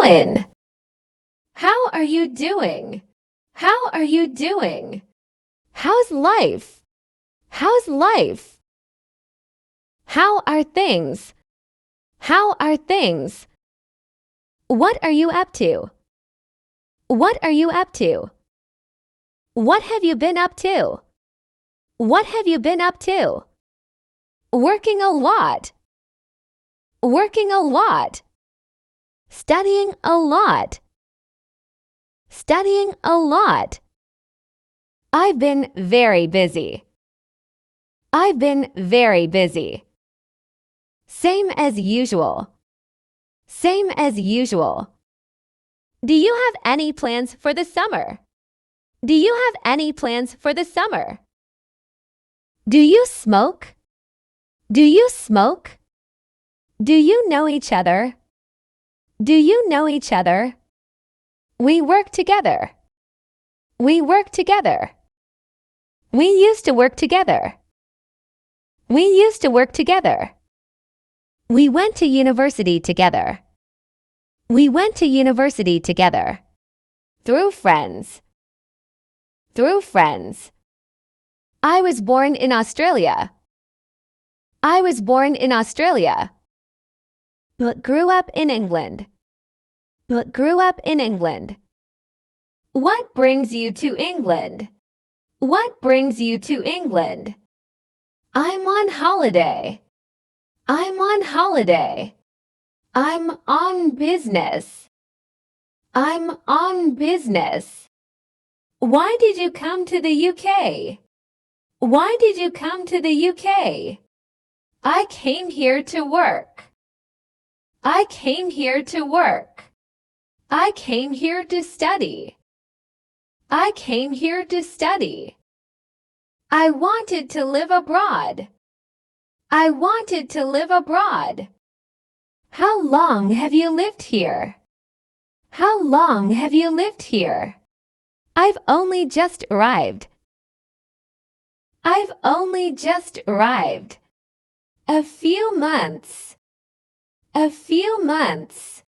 doing? How are you doing? How are you doing? How's life? How's life? How are things? How are things? What are you up to? What are you up to? What have you been up to? What have you been up to? Working a lot. Working a lot. Studying a lot. Studying a lot. I've been very busy. I've been very busy. Same as usual. Same as usual. Do you have any plans for the summer? Do you have any plans for the summer? Do you smoke? Do you smoke? Do you know each other? Do you know each other? We work together. We work together. We used to work together. We used to work together. We went to university together. We went to university together. Through friends. Through friends. I was born in Australia. I was born in Australia. But grew up in England. But grew up in England. What brings you to England? What brings you to England? I'm on holiday. I'm on holiday. I'm on business. I'm on business. Why did you come to the UK? Why did you come to the UK? I came here to work. I came here to work. I came here to study. I came here to study. I wanted to live abroad. I wanted to live abroad. How long have you lived here? How long have you lived here? I've only just arrived. I've only just arrived. A few months. A few months.